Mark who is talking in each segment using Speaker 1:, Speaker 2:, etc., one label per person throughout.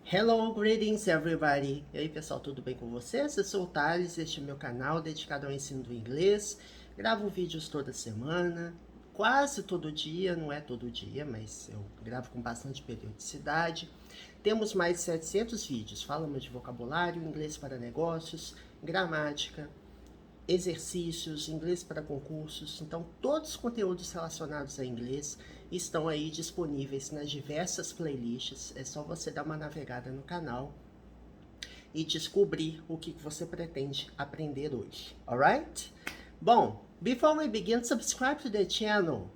Speaker 1: Hello, greetings everybody! E aí pessoal, tudo bem com vocês? Eu sou o Thales, este é meu canal dedicado ao ensino do inglês. Gravo vídeos toda semana, quase todo dia, não é todo dia, mas eu gravo com bastante periodicidade. Temos mais de 700 vídeos, falamos de vocabulário, inglês para negócios, gramática, exercícios, inglês para concursos. Então, todos os conteúdos relacionados a inglês estão aí disponíveis nas diversas playlists. É só você dar uma navegada no canal e descobrir o que você pretende aprender hoje, alright? Bom, before we begin, subscribe to the channel.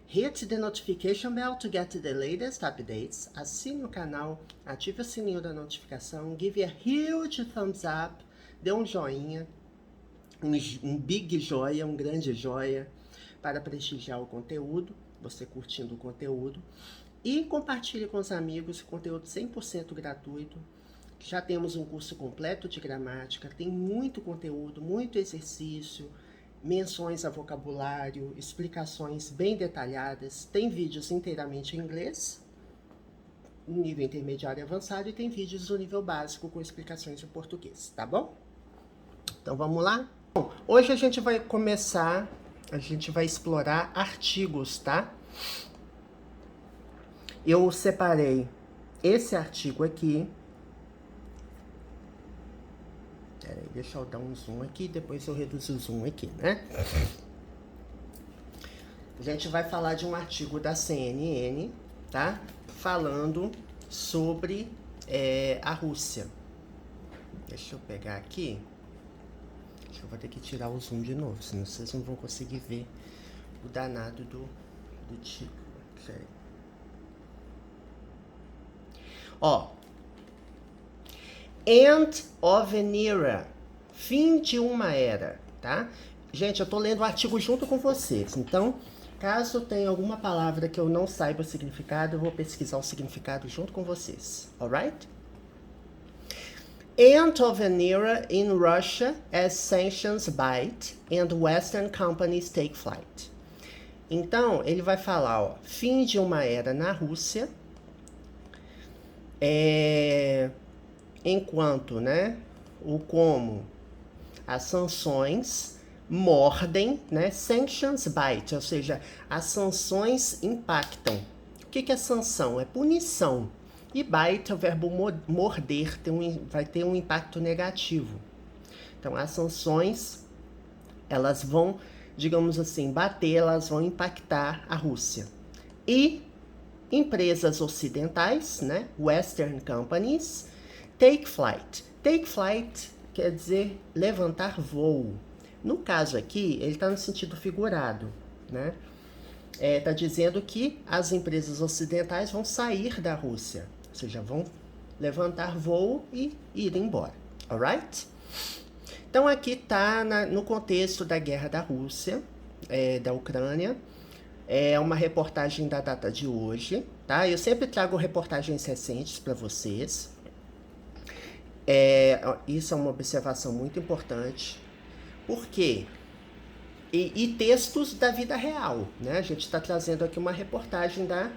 Speaker 1: Hit the notification bell to get the latest updates. Assine o canal, ative o sininho da notificação, give a huge thumbs up, dê um joinha, um big joia, um grande joia, para prestigiar o conteúdo, você curtindo o conteúdo. E compartilhe com os amigos, conteúdo 100% gratuito. Já temos um curso completo de gramática, tem muito conteúdo, muito exercício, menções a vocabulário, explicações bem detalhadas. Tem vídeos inteiramente em inglês, no nível intermediário e avançado, e tem vídeos do nível básico com explicações em português, tá bom? Então vamos lá? Bom, hoje a gente vai explorar artigos, tá? Eu separei esse artigo aqui. Peraí, deixa eu dar um zoom aqui, depois eu reduzo o zoom aqui, né? A gente vai falar de um artigo da CNN, tá? Falando sobre a Rússia. Deixa eu pegar aqui. Acho que eu vou ter que tirar o zoom de novo, senão vocês não vão conseguir ver o danado do título. Ó, End of an Era, fim de uma era, tá? Gente, eu tô lendo o artigo junto com vocês, então, caso tenha alguma palavra que eu não saiba o significado, eu vou pesquisar o significado junto com vocês, alright? End of an era in Russia as sanctions bite and Western companies take flight. Então, ele vai falar, ó, fim de uma era na Rússia, enquanto, né, as sanções mordem, né, sanctions bite, ou seja, as sanções impactam. O que é sanção? É punição. E bite, o verbo morder, vai ter um impacto negativo. Então, as sanções, elas vão, digamos assim, bater, elas vão impactar a Rússia. E empresas ocidentais, né, Western companies, take flight. Take flight quer dizer levantar voo. No caso aqui, ele está no sentido figurado, né? Está dizendo que as empresas ocidentais vão sair da Rússia, ou seja, vão levantar voo e ir embora, alright? Então aqui está no contexto da guerra da Rússia, da Ucrânia. É uma reportagem da data de hoje, tá? Eu sempre trago reportagens recentes para vocês. Isso é uma observação muito importante. Por quê? E textos da vida real, né? A gente está trazendo aqui uma reportagem da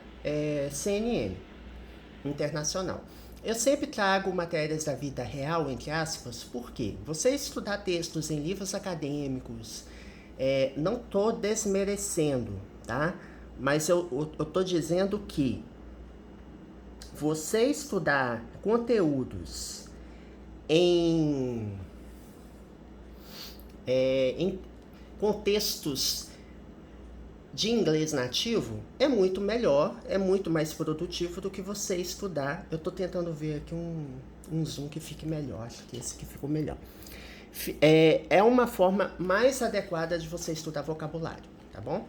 Speaker 1: CNN Internacional. Eu sempre trago matérias da vida real, entre aspas, por quê? Você estudar textos em livros acadêmicos, não estou desmerecendo, tá? Mas eu tô dizendo que você estudar conteúdos em contextos de inglês nativo é muito melhor, é muito mais produtivo do que você estudar. Eu tô tentando ver aqui um zoom que fique melhor, acho que esse que ficou melhor. É uma forma mais adequada de você estudar vocabulário, tá bom?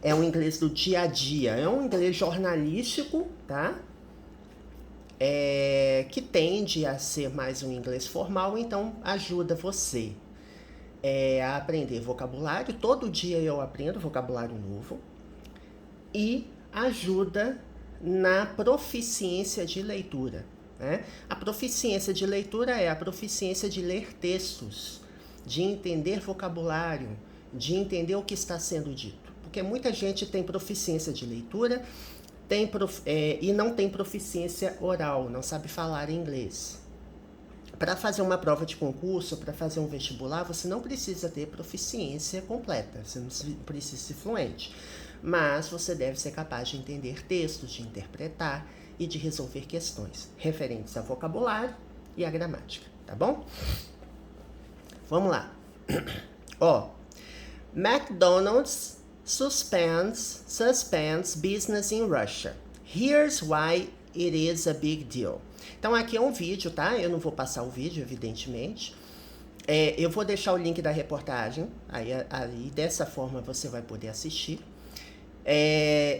Speaker 1: É um inglês do dia a dia, é um inglês jornalístico, tá? Que tende a ser mais um inglês formal, então ajuda você a aprender vocabulário. Todo dia eu aprendo vocabulário novo e ajuda na proficiência de leitura, né? A proficiência de leitura é a proficiência de ler textos, de entender vocabulário, de entender o que está sendo dito. Porque muita gente tem proficiência de leitura, e não tem proficiência oral, não sabe falar inglês. Para fazer uma prova de concurso, para fazer um vestibular, você não precisa ter proficiência completa, você não precisa ser fluente, mas você deve ser capaz de entender textos, de interpretar e de resolver questões referentes ao vocabulário e à gramática, tá bom? Vamos lá. Ó, McDonald's suspends business in Russia. Here's why it is a big deal. Então aqui é um vídeo, tá? Eu não vou passar o vídeo, evidentemente. Eu vou deixar o link da reportagem, aí dessa forma você vai poder assistir.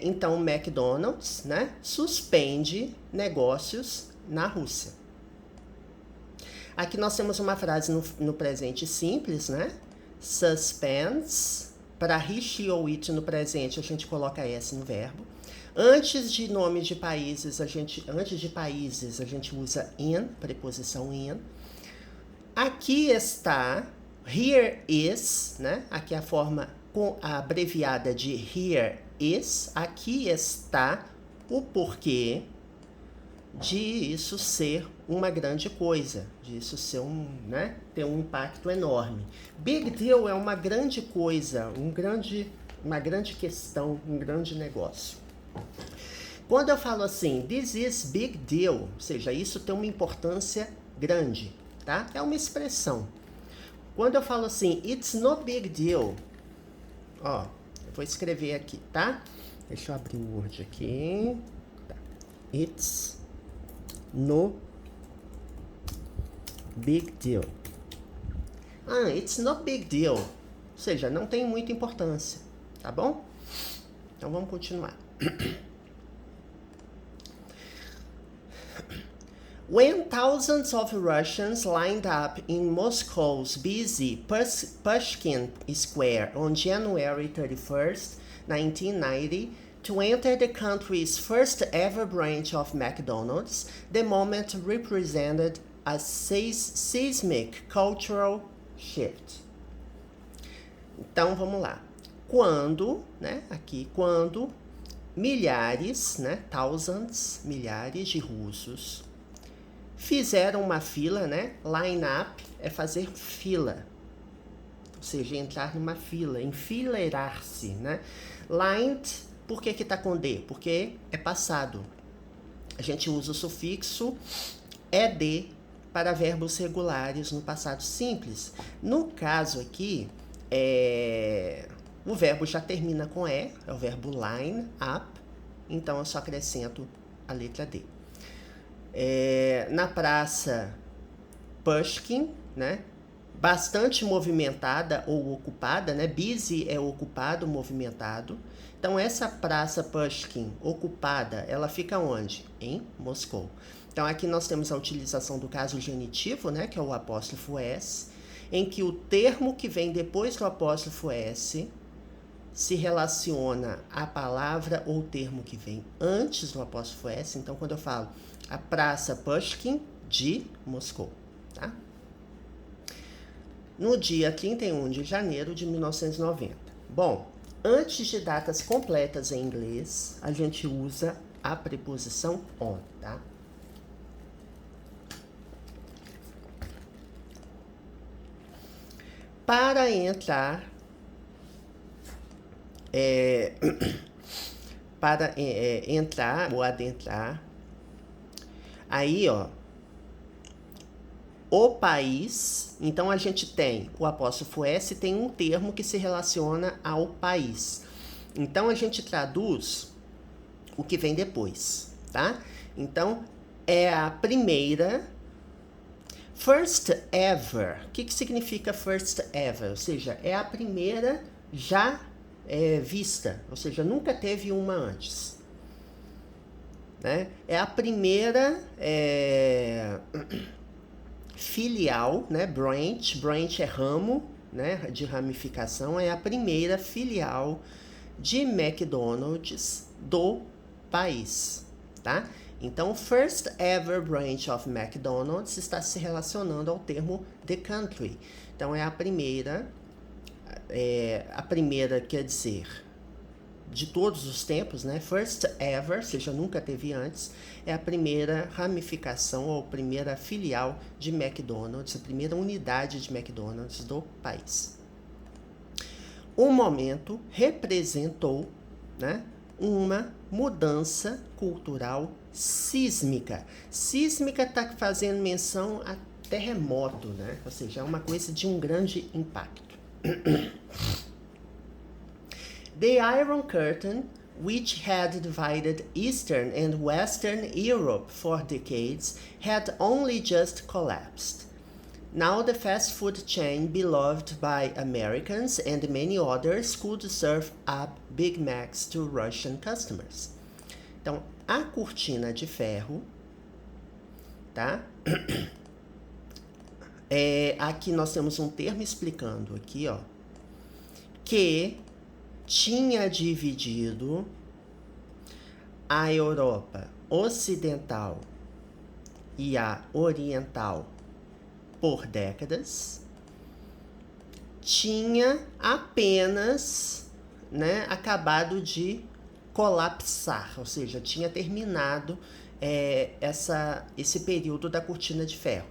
Speaker 1: Então o McDonald's, né, suspende negócios na Rússia. Aqui nós temos uma frase no presente simples, né? Suspends. Para he, she ou it no presente, a gente coloca S no verbo. Antes de nome de países, antes de países, a gente usa in, preposição in. Aqui está, here is, né? Aqui é a forma abreviada de here is. Aqui está o porquê de isso ser uma grande coisa, de isso ser né, ter um impacto enorme. Big deal é uma grande coisa, uma grande questão, um grande negócio. Quando eu falo assim, this is big deal, ou seja, isso tem uma importância grande, tá? É uma expressão. Quando eu falo assim, it's no big deal, ó, eu vou escrever aqui, tá? Deixa eu abrir o Word aqui. Tá. It's no big deal. It's no big deal. Ou seja, não tem muita importância, tá bom? Então vamos continuar. When thousands of Russians lined up in Moscow's busy Pushkin Square on January 31st, 1990, to enter the country's first ever branch of McDonald's, the moment represented a seismic cultural shift. Então vamos lá. Quando, né, aqui, quando milhares, né, thousands, milhares de russos fizeram uma fila, né, line up é fazer fila, ou seja, entrar numa fila, enfileirar-se, né, lined, por que tá com D? Porque é passado, a gente usa o sufixo ed para verbos regulares no passado simples. No caso aqui, o verbo já termina com E, é o verbo line up, então eu só acrescento a letra D. Na praça Pushkin, né, bastante movimentada ou ocupada, né, busy é ocupado, movimentado. Então essa praça Pushkin ocupada, ela fica onde? Em Moscou. Então aqui nós temos a utilização do caso genitivo, né, que é o apóstrofo S, em que o termo que vem depois do apóstrofo S se relaciona à palavra ou termo que vem antes do apóstrofo S. Então, quando eu falo a Praça Pushkin de Moscou, tá? No dia 31 de janeiro de 1990. Bom, antes de datas completas em inglês, a gente usa a preposição on, tá? Para entrar entrar ou adentrar, aí ó, o país, então a gente tem o apóstrofo S, tem um termo que se relaciona ao país, então a gente traduz o que vem depois, tá? Então é a primeira, first ever. O que significa first ever? Ou seja, é a primeira já vista, ou seja, nunca teve uma antes, né? É a primeira filial, né? Branch é ramo, né? De ramificação, é a primeira filial de McDonald's do país, tá? Então, first ever branch of McDonald's está se relacionando ao termo the country. Então, é a primeira quer dizer de todos os tempos, né? First ever, ou seja, nunca teve antes, é a primeira ramificação ou primeira filial de McDonald's, a primeira unidade de McDonald's do país. O momento representou, né, uma mudança cultural sísmica. Sísmica está fazendo menção a terremoto, né? Ou seja, é uma coisa de um grande impacto. The Iron Curtain, which had divided Eastern and Western Europe for decades, had only just collapsed. Now the fast food chain beloved by Americans and many others could serve up Big Macs to Russian customers. Então, a cortina de ferro, tá? Aqui nós temos um termo explicando aqui, ó, que tinha dividido a Europa Ocidental e a Oriental por décadas, tinha apenas, né, acabado de colapsar, ou seja, tinha terminado esse período da cortina de ferro.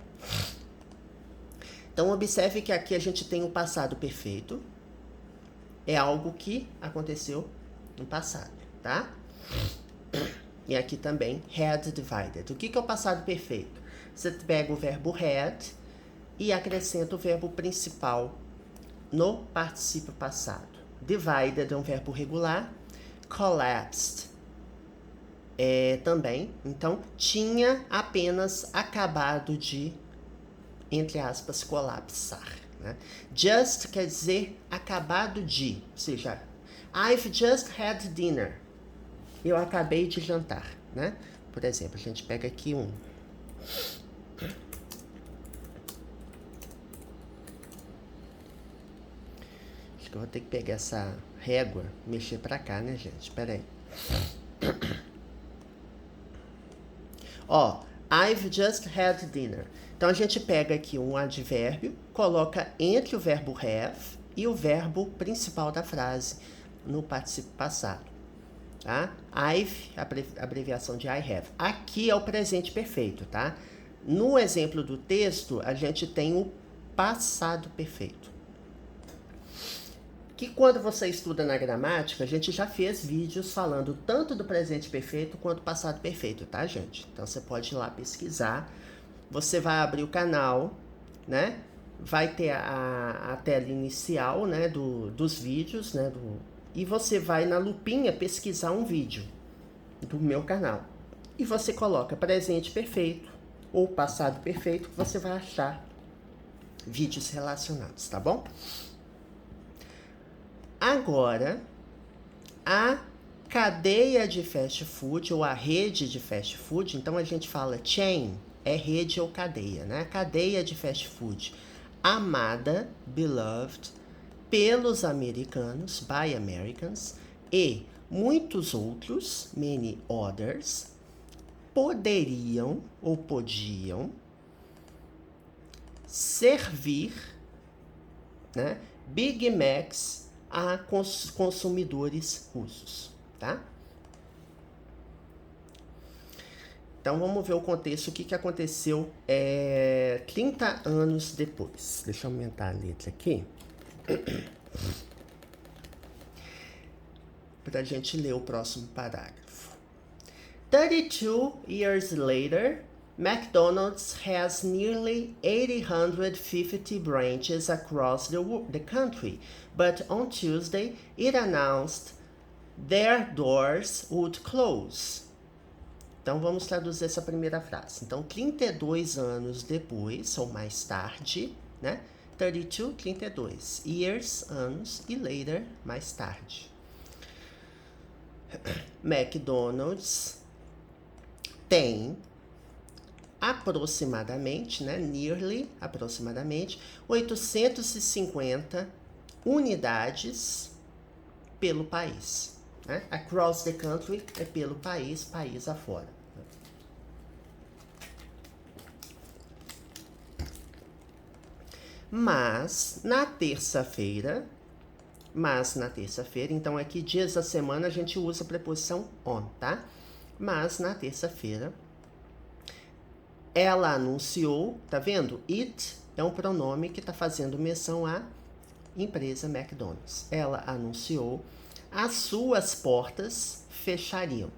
Speaker 1: Então, observe que aqui a gente tem o passado perfeito, é algo que aconteceu no passado, tá? E aqui também, had divided. O que é o passado perfeito? Você pega o verbo had e acrescenta o verbo principal no particípio passado. Divided é um verbo regular, collapsed também. Então, tinha apenas acabado de, entre aspas, colapsar. Né? Just quer dizer acabado de, ou seja, I've just had dinner. Eu acabei de jantar, né? Por exemplo, a gente pega aqui um. Acho que eu vou ter que pegar essa régua, mexer pra cá, né, gente? Pera aí. Ó, I've just had dinner. Então, a gente pega aqui um advérbio, coloca entre o verbo have e o verbo principal da frase no particípio passado. Tá? I've, abreviação de I have. Aqui é o presente perfeito, tá? No exemplo do texto, a gente tem o passado perfeito. Que quando você estuda na gramática, a gente já fez vídeos falando tanto do presente perfeito quanto do passado perfeito, tá, gente? Então, você pode ir lá pesquisar. Você vai abrir o canal, né? Vai ter a tela inicial, né, dos vídeos, né, e você vai na lupinha pesquisar um vídeo do meu canal. E você coloca presente perfeito ou passado perfeito, que você vai achar vídeos relacionados, tá bom? Agora, a cadeia de fast food ou a rede de fast food, então a gente fala chain, é rede ou cadeia, né? Cadeia de fast food amada, beloved, pelos americanos, by Americans, e muitos outros, many others, poderiam ou podiam servir, né, Big Macs a consumidores russos, tá? Então, vamos ver o contexto, o que aconteceu 30 anos depois. Deixa eu aumentar a letra aqui. Para a gente ler o próximo parágrafo. 32 years later, McDonald's has nearly 850 branches across the country, but on Tuesday it announced their doors would close. Então, vamos traduzir essa primeira frase. Então, 32 anos depois, ou mais tarde, né? 32, 32. Years, anos, e later, mais tarde. McDonald's tem aproximadamente, né? Nearly, aproximadamente, 850 unidades pelo país. Né? Across the country é pelo país, país afora. Mas, na terça-feira, mas na terça-feira, então aqui dias da semana a gente usa a preposição on, tá? Mas na terça-feira, ela anunciou, tá vendo? It é um pronome que está fazendo menção à empresa McDonald's. Ela anunciou as suas portas fechariam.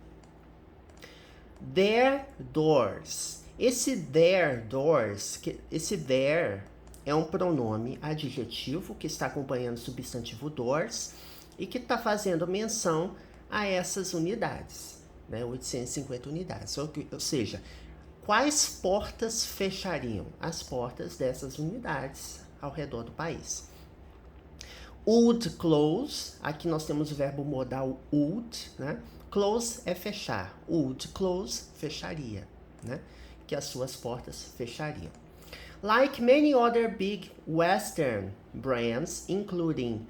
Speaker 1: Their doors. Esse their doors, esse their é um pronome adjetivo que está acompanhando o substantivo doors e que está fazendo menção a essas unidades, né? 850 unidades. Ou seja, quais portas fechariam? As portas dessas unidades ao redor do país. Would close, aqui nós temos o verbo modal would, né? Close é fechar, would close, fecharia, né? Que as suas portas fechariam. Like many other big Western brands, including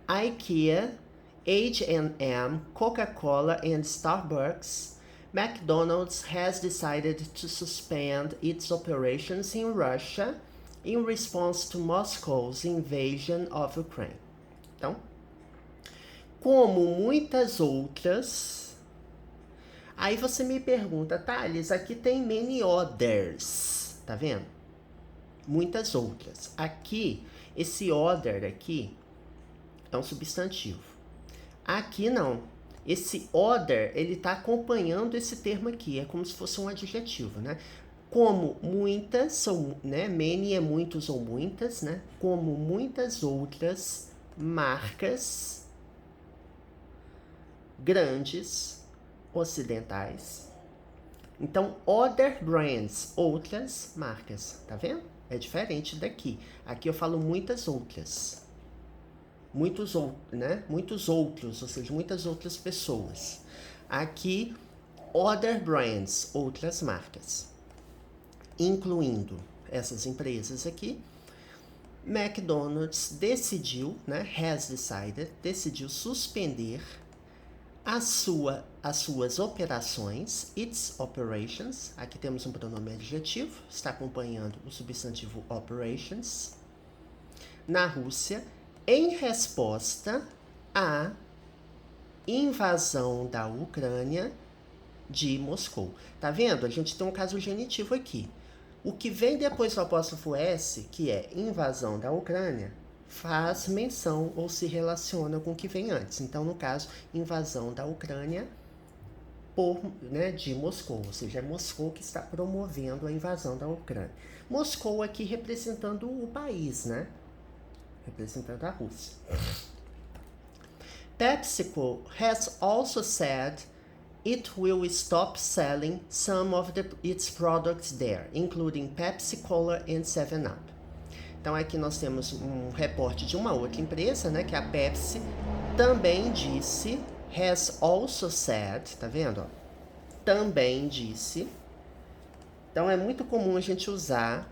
Speaker 1: IKEA, H&M, Coca-Cola, and Starbucks, McDonald's has decided to suspend its operations in Russia in response to Moscow's invasion of Ukraine. Então, como muitas outras, aí você me pergunta, Thales, aqui tem many others, tá vendo? Muitas outras. Aqui, esse other aqui é um substantivo. Aqui não. Esse other, ele tá acompanhando esse termo aqui, é como se fosse um adjetivo, né? Como muitas, né? Many é muitos ou muitas, né? Como muitas outras marcas grandes ocidentais. Então, other brands, outras marcas, tá vendo? É diferente daqui. Aqui eu falo muitas outras. Muitos outros, ou seja, muitas outras pessoas. Aqui, other brands, outras marcas. Incluindo essas empresas aqui, McDonald's decidiu, né, has decided, decidiu suspender as suas operações, its operations, aqui temos um pronome adjetivo, está acompanhando o substantivo operations, na Rússia, em resposta à invasão da Ucrânia de Moscou. Tá vendo? A gente tem um caso genitivo aqui. O que vem depois do apóstrofo S, que é invasão da Ucrânia, faz menção ou se relaciona com o que vem antes. Então, no caso, invasão da Ucrânia de Moscou, ou seja, é Moscou que está promovendo a invasão da Ucrânia. Moscou aqui representando o país, né? Representando a Rússia. PepsiCo has also said it will stop selling some of its products there, including Pepsi Cola and 7-Up. Então aqui nós temos um reporte de uma outra empresa, né, que a Pepsi também disse, has also said, tá vendo? Ó? Também disse. Então é muito comum a gente usar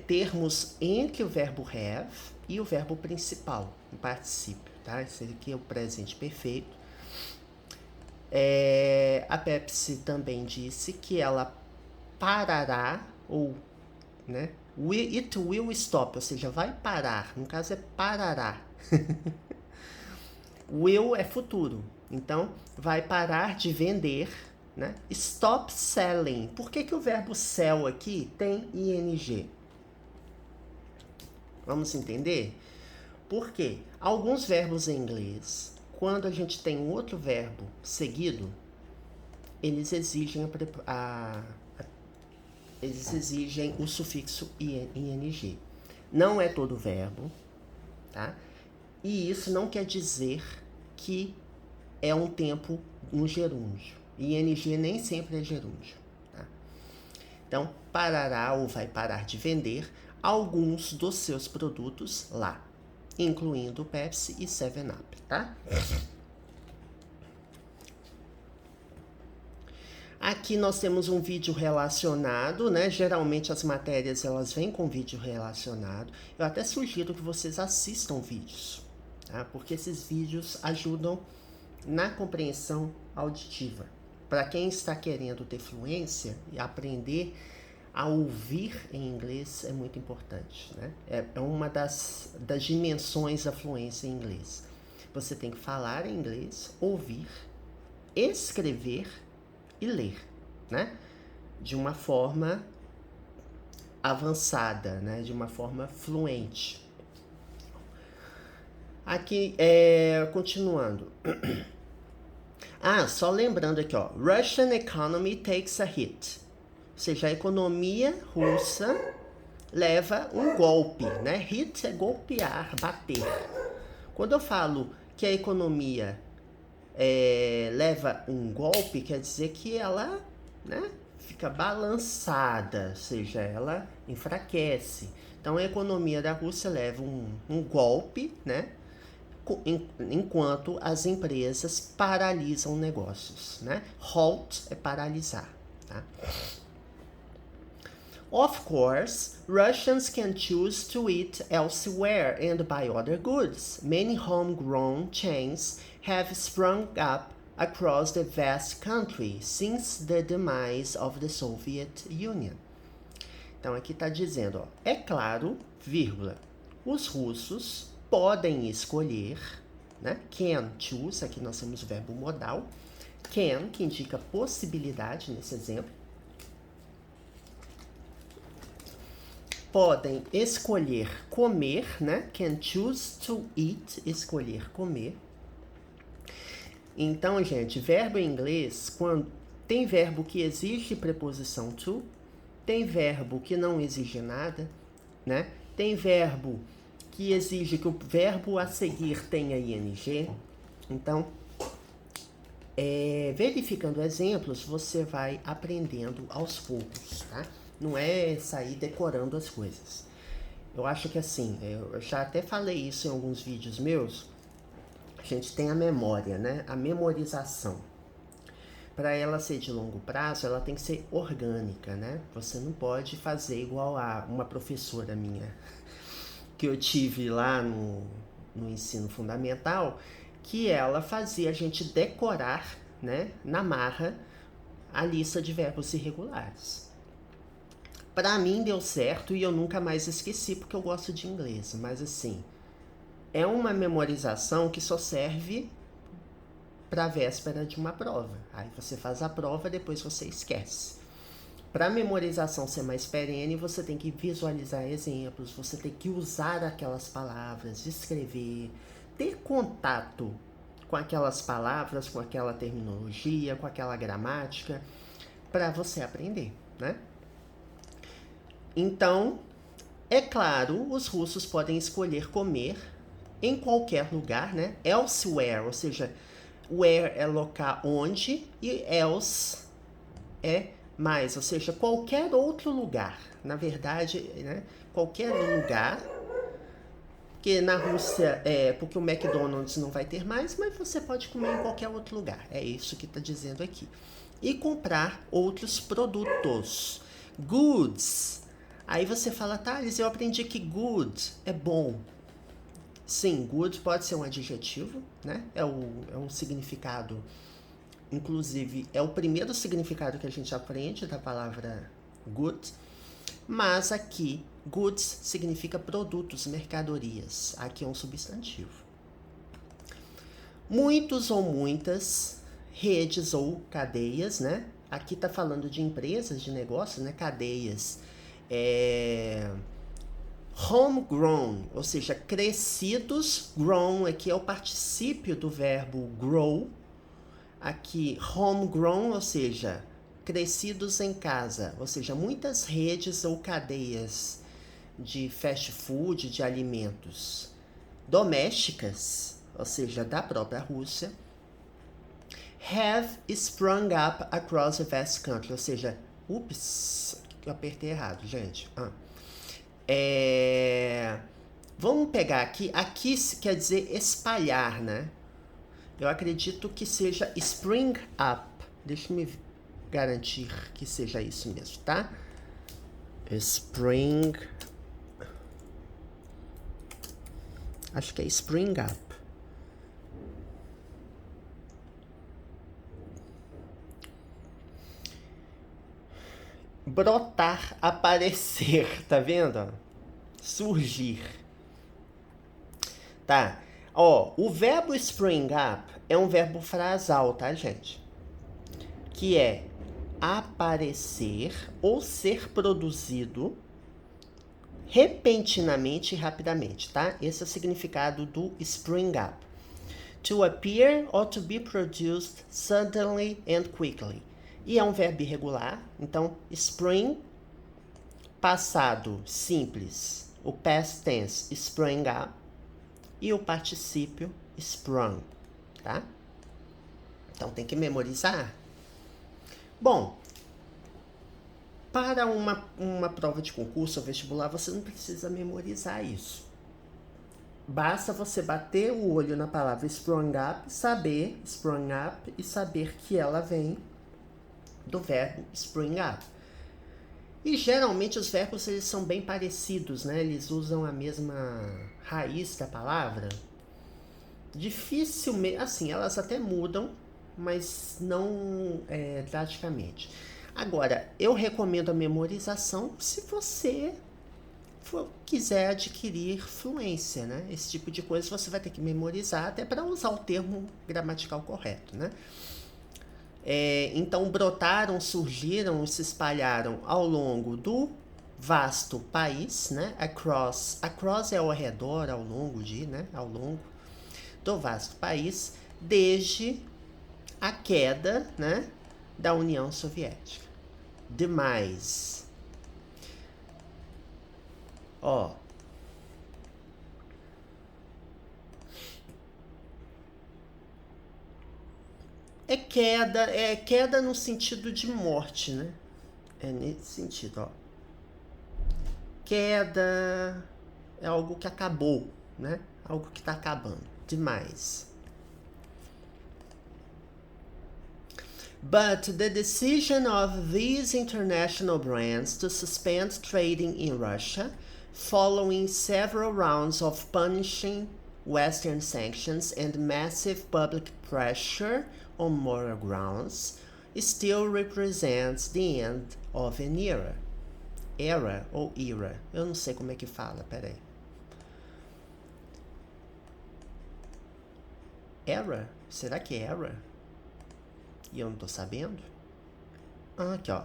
Speaker 1: termos entre o verbo have e o verbo principal, o particípio, tá? Esse aqui é o presente perfeito. A Pepsi também disse que ela parará, ou, né? It will stop, ou seja, vai parar. No caso é parará. Will é futuro. Então, vai parar de vender, né? Stop selling. Por que o verbo sell aqui tem ing? Vamos entender? Porque alguns verbos em inglês, quando a gente tem um outro verbo seguido, eles exigem eles exigem o sufixo ing. Não é todo verbo, tá? E isso não quer dizer que é um tempo no gerúndio. Ing nem sempre é gerúndio, tá? Então, parará ou vai parar de vender alguns dos seus produtos lá, incluindo Pepsi e 7-Up, tá? Aqui nós temos um vídeo relacionado, né? Geralmente as matérias elas vêm com vídeo relacionado. Eu até sugiro que vocês assistam vídeos, tá? Porque esses vídeos ajudam na compreensão auditiva. Para quem está querendo ter fluência e aprender A ouvir em inglês é muito importante, né? É uma das dimensões da fluência em inglês. Você tem que falar em inglês, ouvir, escrever e ler, né? De uma forma avançada, né? De uma forma fluente. Aqui, continuando. Só lembrando aqui, ó. Russian economy takes a hit. Ou seja, a economia russa leva um golpe, né? Hit é golpear, bater. Quando eu falo que a economia leva um golpe, quer dizer que ela, né, fica balançada, ou seja, ela enfraquece. Então a economia da Rússia leva um golpe, né? Enquanto as empresas paralisam negócios, né? Halt é paralisar, tá? Of course, Russians can choose to eat elsewhere and buy other goods. Many homegrown chains have sprung up across the vast country since the demise of the Soviet Union. Então aqui está dizendo, ó, é claro, vírgula, os russos podem escolher, né? Can choose, aqui nós temos o verbo modal. Can, que indica possibilidade nesse exemplo. Podem escolher comer, né? Can choose to eat, escolher comer. Então, gente, verbo em inglês, quando tem verbo que exige preposição to, tem verbo que não exige nada, né? Tem verbo que exige que o verbo a seguir tenha ing. Então, verificando exemplos, você vai aprendendo aos poucos, tá? Não é sair decorando as coisas. Eu acho que assim, eu já até falei isso em alguns vídeos meus, a gente tem a memória, né? A memorização. Para ela ser de longo prazo, ela tem que ser orgânica, né? Você não pode fazer igual a uma professora minha que eu tive lá no ensino fundamental, que ela fazia a gente decorar, né, na marra, a lista de verbos irregulares. Para mim deu certo e eu nunca mais esqueci porque eu gosto de inglês, mas assim, é uma memorização que só serve para a véspera de uma prova. Aí você faz a prova, depois você esquece. Para a memorização ser mais perene, você tem que visualizar exemplos, você tem que usar aquelas palavras, escrever, ter contato com aquelas palavras, com aquela terminologia, com aquela gramática, para você aprender, né? Então, é claro, os russos podem escolher comer em qualquer lugar, né? Elsewhere, ou seja, where é local onde e else é mais, ou seja, qualquer outro lugar. Na verdade, né? Qualquer lugar. Porque na Rússia, porque o McDonald's não vai ter mais, mas você pode comer em qualquer outro lugar. É isso que está dizendo aqui. E comprar outros produtos. Goods. Aí você fala, Thales, eu aprendi que good é bom. Sim, good pode ser um adjetivo, né? É um significado, inclusive, é o primeiro significado que a gente aprende da palavra good. Mas aqui, goods significa produtos, mercadorias. Aqui é um substantivo. Muitos ou muitas redes ou cadeias, né? Aqui está falando de empresas, de negócios, né? Cadeias. Homegrown, ou seja, crescidos. Grown aqui é o particípio do verbo grow. Aqui, homegrown, ou seja, crescidos em casa. Ou seja, muitas redes ou cadeias de fast food, de alimentos domésticas, ou seja, da própria Rússia, have sprung up across the vast country. Ou seja, ups, eu apertei errado, gente. Vamos pegar aqui. Aqui quer dizer espalhar, né? Eu acredito que seja spring up. Deixa eu me garantir que seja isso mesmo, tá? Spring. Acho que é spring up. Brotar, aparecer, tá vendo? Surgir, tá? Ó, o verbo spring up é um verbo frasal, tá, gente? Que é aparecer ou ser produzido repentinamente e rapidamente, tá? Esse é o significado do spring up. To appear or to be produced suddenly and quickly. E é um verbo irregular, então spring, passado simples, o past tense sprang up e o particípio sprung, tá? Então tem que memorizar. Bom, para uma prova de concurso ou vestibular, você não precisa memorizar isso. Basta você bater o olho na palavra sprung up e saber que ela vem do verbo spring up. E geralmente os verbos eles são bem parecidos, né? Eles usam a mesma raiz da palavra. Dificilmente, assim, elas até mudam, mas não drasticamente. Agora, eu recomendo a memorização se você quiser adquirir fluência, né? Esse tipo de coisa você vai ter que memorizar até para usar o termo gramatical correto, né? Então, brotaram, surgiram e se espalharam ao longo do vasto país, né? Across é ao redor, ao longo de, né? Ao longo do vasto país, desde a queda, né? Da União Soviética. Demais. Ó. É queda no sentido de morte, né? É nesse sentido, ó. Queda é algo que acabou, né? Algo que tá acabando. Demais. But the decision of these international brands to suspend trading in Russia, following several rounds of punishing Western sanctions and massive public pressure on moral grounds, still represents the end of an era. Era ou era? Eu não sei como é que fala, peraí. Era? Será que é era? E eu não tô sabendo? Ah, aqui, ó.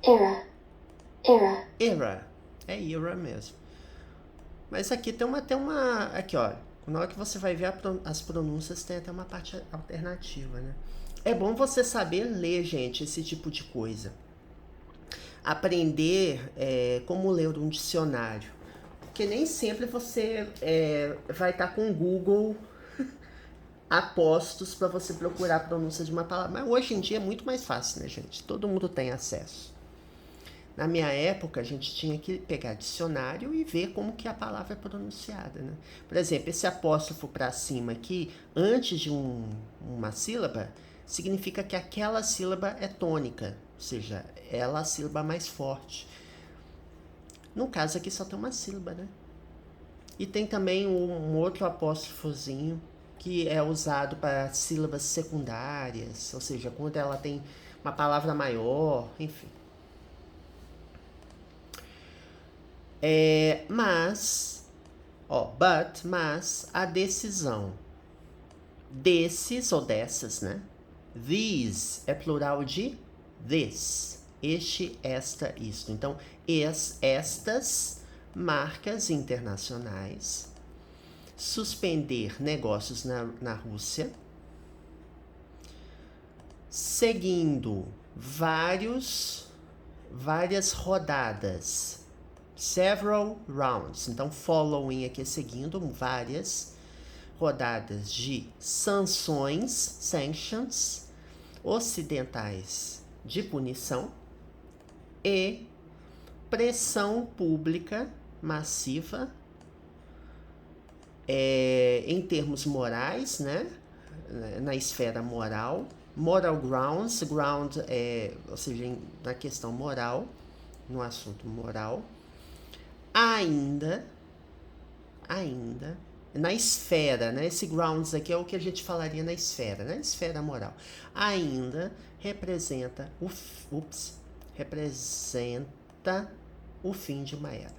Speaker 2: Era.
Speaker 1: Era. É era mesmo. Mas aqui tem uma... Aqui, ó. Na hora que você vai ver as pronúncias, tem até uma parte alternativa, né? É bom você saber ler, gente, esse tipo de coisa. Aprender como ler um dicionário. Porque nem sempre você vai estar com o Google apostos para você procurar a pronúncia de uma palavra. Mas hoje em dia é muito mais fácil, né, gente? Todo mundo tem acesso. Na minha época, a gente tinha que pegar dicionário e ver como que a palavra é pronunciada, né? Por exemplo, esse apóstrofo para cima aqui, antes de uma sílaba, significa que aquela sílaba é tônica, ou seja, ela é a sílaba mais forte. No caso aqui só tem uma sílaba, né? E tem também um outro apóstrofozinho que é usado para sílabas secundárias, ou seja, quando ela tem uma palavra maior, enfim. Mas a decisão desses ou dessas, né? These é plural de this. Este, esta, isto. Então, estas marcas internacionais suspender negócios na Rússia, seguindo várias rodadas, several rounds. Então, following aqui é seguindo várias rodadas de sanções, sanctions, ocidentais de punição e pressão pública massiva em termos morais, né? Na esfera moral, moral grounds, ground ou seja, na questão moral, no assunto moral, ainda, na esfera, né? Esse grounds aqui é o que a gente falaria na esfera moral, ainda representa representa o fim de uma era.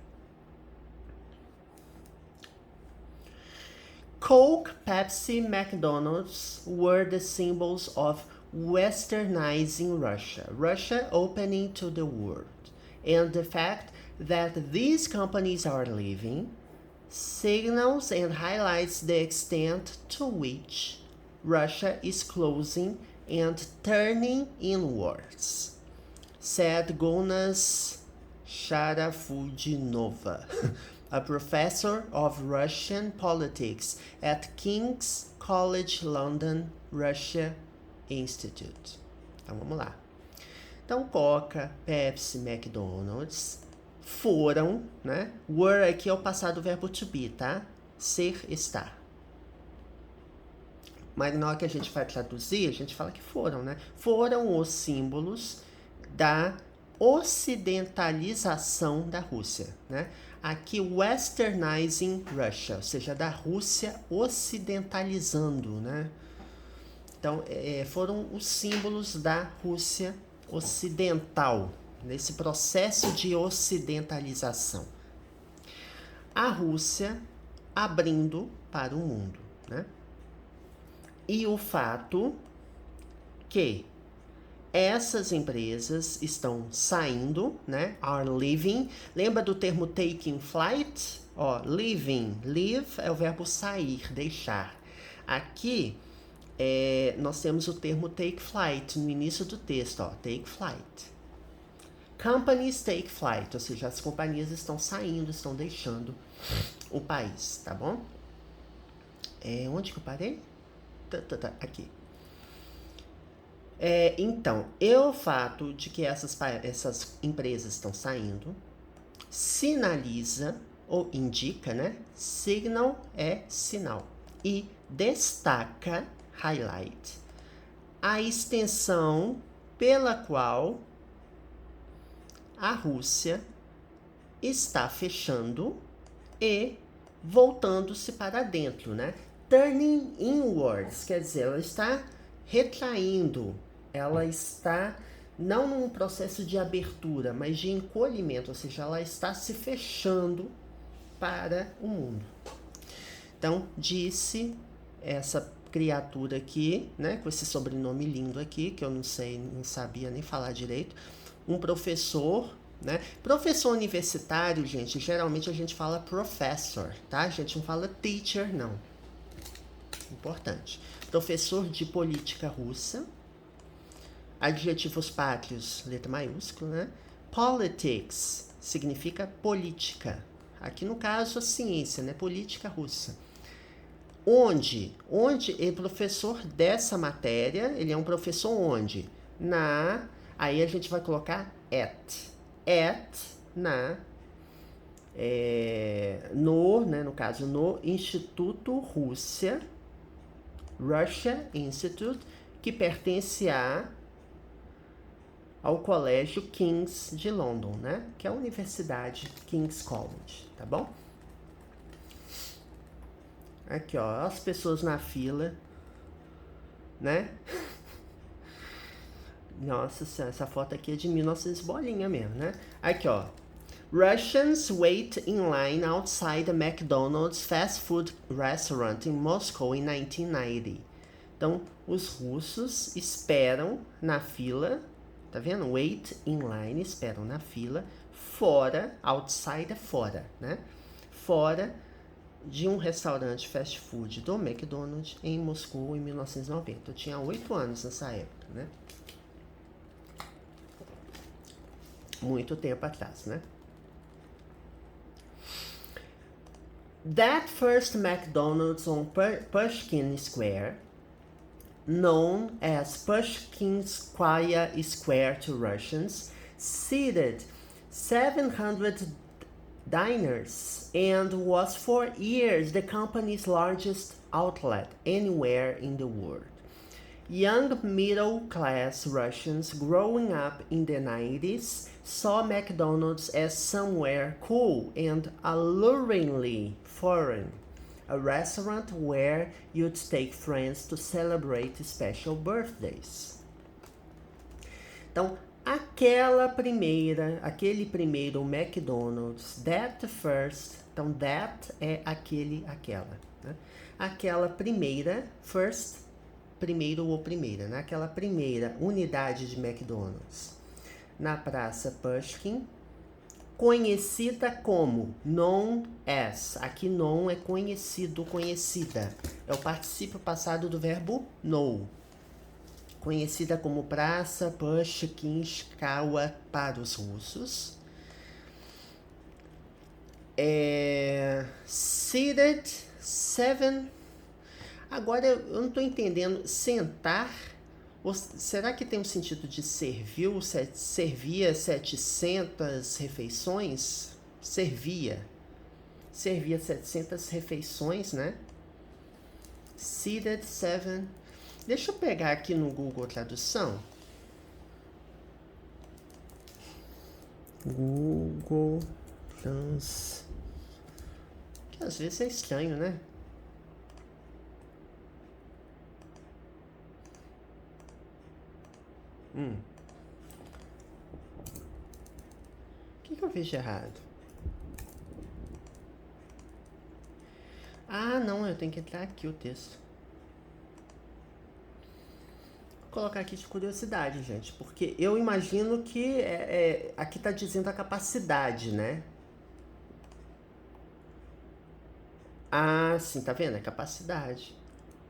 Speaker 1: Coke, Pepsi, McDonald's were the symbols of westernizing Russia, Russia opening to the world, and the fact that these companies are leaving signals and highlights the extent to which Russia is closing and turning inwards, said Gonas Sharafudinova, a professor of Russian politics at King's College London, Russia Institute. Então vamos lá. Então Coca, Pepsi, McDonald's foram, né? Were aqui é o passado verbo to be, tá? Ser, estar. Mas na hora que a gente vai traduzir, a gente fala que foram, né? Foram os símbolos da ocidentalização da Rússia, né? Aqui, westernizing Russia, ou seja, da Rússia ocidentalizando, né? Então, foram os símbolos da Rússia ocidental, nesse processo de ocidentalização. A Rússia abrindo para o mundo, né? E o fato que essas empresas estão saindo, né? Are leaving. Lembra do termo taking flight? Ó, leaving. Leave é o verbo sair, deixar. Aqui, nós temos o termo take flight no início do texto, ó. Take flight. Companies take flight, ou seja, as companhias estão saindo, estão deixando o país, tá bom? Onde que eu parei? Aqui. Então, o fato de que essas empresas estão saindo sinaliza ou indica, né? Signal é sinal. E destaca, highlight, a extensão pela qual a Rússia está fechando e voltando-se para dentro, né? Turning inwards, quer dizer, ela está retraindo, ela está não num processo de abertura, mas de encolhimento, ou seja, ela está se fechando para o mundo. Então, disse essa criatura aqui, né, com esse sobrenome lindo aqui, que eu não sabia nem falar direito, um professor, né? Professor universitário, gente, geralmente a gente fala professor, tá? A gente não fala teacher, não. Importante. Professor de política russa. Adjetivos pátrios, letra maiúscula, né? Politics significa política. Aqui no caso a ciência, né? Política russa. Onde é professor dessa matéria, ele é um professor onde? Aí a gente vai colocar no caso, no Instituto Russia Institute, que pertence ao Colégio King's de London, né? Que é a Universidade King's College, tá bom? Aqui, ó, as pessoas na fila, né? Nossa, essa foto aqui é de 1900 bolinha mesmo, né? Aqui, ó. Russians wait in line outside a McDonald's fast food restaurant in Moscow in 1990. Então, os russos esperam na fila, tá vendo? Wait in line, esperam na fila, fora, outside é fora, né? Fora de um restaurante fast food do McDonald's em Moscou em 1990. Eu tinha 8 anos nessa época, né? Muito tempo atrás, né? That first McDonald's on Pushkin Square, known as Pushkinskaya Square to Russians, seated 700 diners and was for years the company's largest outlet anywhere in the world. Young middle-class Russians growing up in the 90s saw McDonald's as somewhere cool and alluringly foreign, a restaurant where you'd take friends to celebrate special birthdays. Então, aquele primeiro McDonald's, that first, então that é aquele, aquela, né? Aquela primeira, first, primeiro ou primeira, né? Aquela primeira unidade de McDonald's na Praça Pushkin, conhecida como, known as, aqui known é conhecido, conhecida, é o particípio passado do verbo know. Conhecida como Praça Pushkinskaya para os russos. Seated, seven. Agora eu não estou entendendo. Sentar. Será que tem um sentido de serviu? Servia 700 refeições? Servia 700 refeições, né? Seated, seven. Deixa eu pegar aqui no Google Tradução. Google Trans. Que às vezes é estranho, né? O que eu vejo errado? Ah, não, eu tenho que entrar aqui o texto. Vou colocar aqui de curiosidade, gente, porque eu imagino que aqui tá dizendo a capacidade, né? Ah, sim, tá vendo? É capacidade.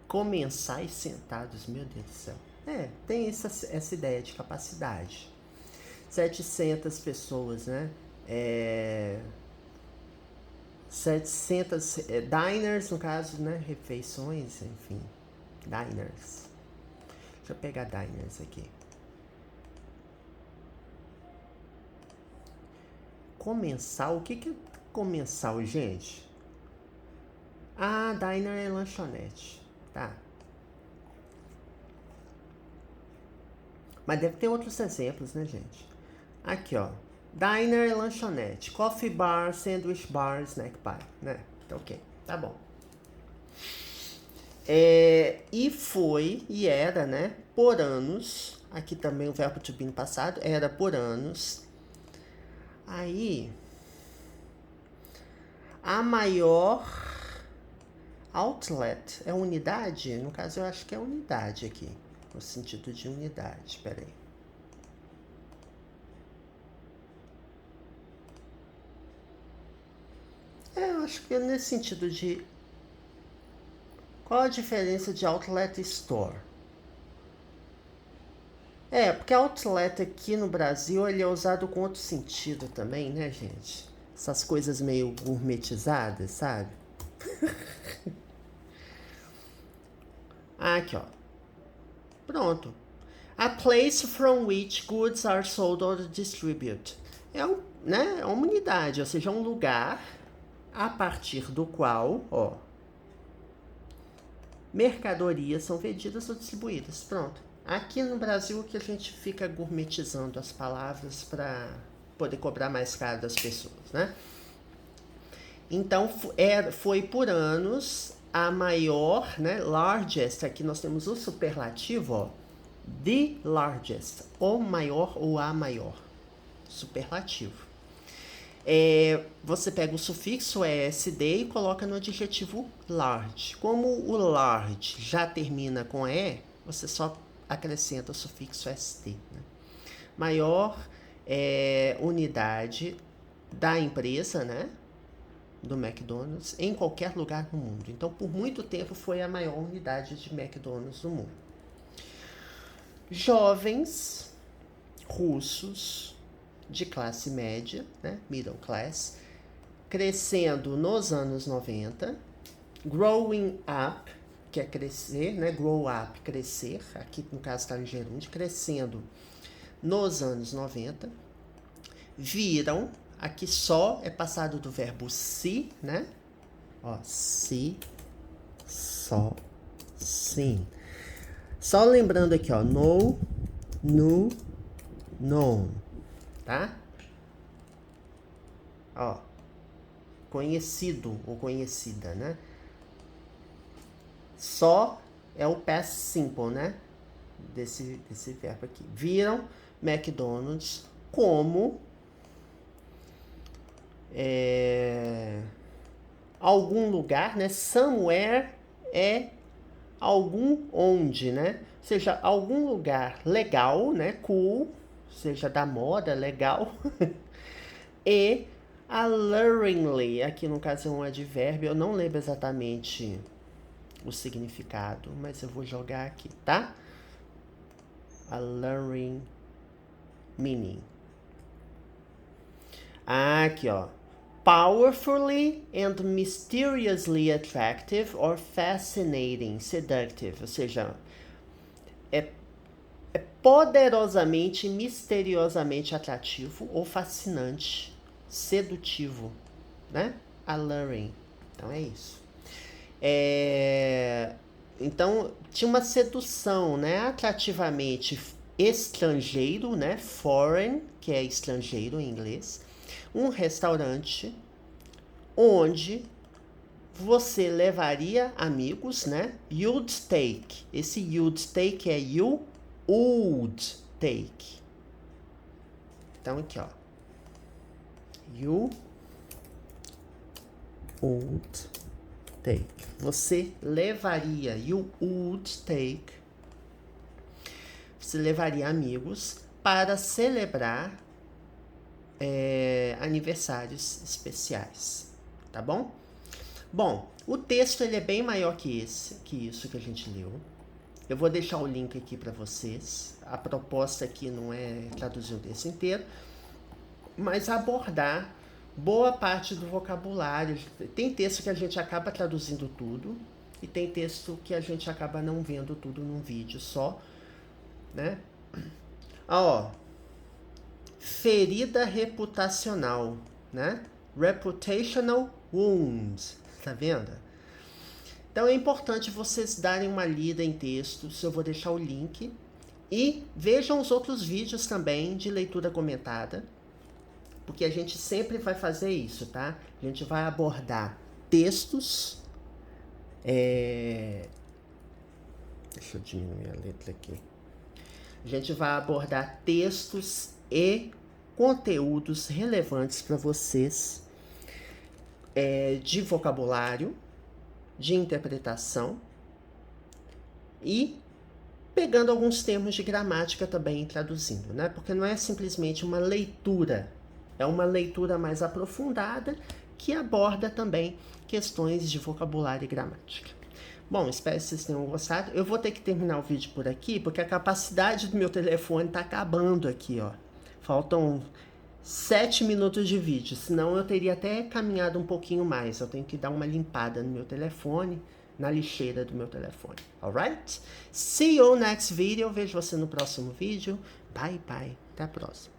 Speaker 1: Comensais sentados, meu Deus do céu. Tem essa ideia de capacidade. 700 pessoas, né? 700 diners, no caso, né? Refeições, enfim. Diners. Deixa eu pegar diners aqui. Comensal? O que é comensal, gente? Ah, diner é lanchonete. Tá. Mas deve ter outros exemplos, né, gente? Aqui, ó. Diner é lanchonete. Coffee bar, sandwich bar, snack bar, né? Tá ok. Tá bom. E era, né? Por anos. Aqui também o verbo to be no passado. Era por anos. Aí. A maior outlet é unidade? No caso, eu acho que é unidade aqui. No sentido de unidade. Pera aí. Eu acho que é nesse sentido de... Qual a diferença de outlet e store? Porque outlet aqui no Brasil, ele é usado com outro sentido também, né, gente? Essas coisas meio gourmetizadas, sabe? Aqui, ó. Pronto. A place from which goods are sold or distributed. É uma unidade, ou seja, um lugar a partir do qual, ó, mercadorias são vendidas ou distribuídas. Pronto. Aqui no Brasil que a gente fica gourmetizando as palavras para poder cobrar mais caro das pessoas, né? Então, foi por anos a maior, né? Largest, aqui nós temos o superlativo, ó. The largest, o maior ou a maior. Superlativo. Você pega o sufixo ESD e coloca no adjetivo large. Como o large já termina com E, você só acrescenta o sufixo ST. Né? Maior unidade da empresa, né? Do McDonald's, em qualquer lugar do mundo. Então, por muito tempo, foi a maior unidade de McDonald's do mundo. Jovens russos de classe média, né, middle class, crescendo nos anos 90, growing up, que é crescer, né, grow up, crescer, aqui no caso está em gerúndio, crescendo nos anos 90, viram, aqui só é passado do verbo se, né, ó, se, só, sim. Só lembrando aqui, ó, no, known, tá? Ó, conhecido ou conhecida, né? Só é o past simple, né? Desse verbo aqui. Viram McDonald's como algum lugar, né? Somewhere é algum onde, né? Seja algum lugar legal, né? Cool, seja da moda, legal. E alluringly, aqui no caso é um advérbio, eu não lembro exatamente o significado, mas eu vou jogar aqui, tá? Alluring meaning. Aqui, ó. Powerfully and mysteriously attractive or fascinating, seductive. Ou seja, é poderosamente, misteriosamente atrativo ou fascinante, sedutivo, né? Alluring. Então é isso. Então, tinha uma sedução, né? Atrativamente estrangeiro, né? Foreign, que é estrangeiro em inglês. Um restaurante onde você levaria amigos, né? You'd take. Esse you'd take é you would take. Então, aqui, ó. You would take. Você levaria, you would take. Você levaria amigos para celebrar aniversários especiais, tá bom? Bom, o texto ele é bem maior que isso que a gente leu. Eu vou deixar o link aqui para vocês. A proposta aqui não é traduzir o texto inteiro, mas abordar boa parte do vocabulário. Tem texto que a gente acaba traduzindo tudo e tem texto que a gente acaba não vendo tudo num vídeo só, né? Ó, ferida reputacional, né? Reputational wound, tá vendo? Então é importante vocês darem uma lida em textos, eu vou deixar o link. E vejam os outros vídeos também de leitura comentada, porque a gente sempre vai fazer isso, tá? A gente vai abordar textos. Deixa eu diminuir a letra aqui. A gente vai abordar textos e conteúdos relevantes para vocês de vocabulário, de interpretação e pegando alguns termos de gramática também e traduzindo, né? Porque não é simplesmente uma leitura, é uma leitura mais aprofundada que aborda também questões de vocabulário e gramática. Bom, espero que vocês tenham gostado. Eu vou ter que terminar o vídeo por aqui, porque a capacidade do meu telefone tá acabando aqui, ó. Faltam 7 minutos de vídeo, senão eu teria até caminhado um pouquinho mais. Eu tenho que dar uma limpada no meu telefone, na lixeira do meu telefone. Alright? See you next video. Vejo você no próximo vídeo. Bye, bye. Até a próxima.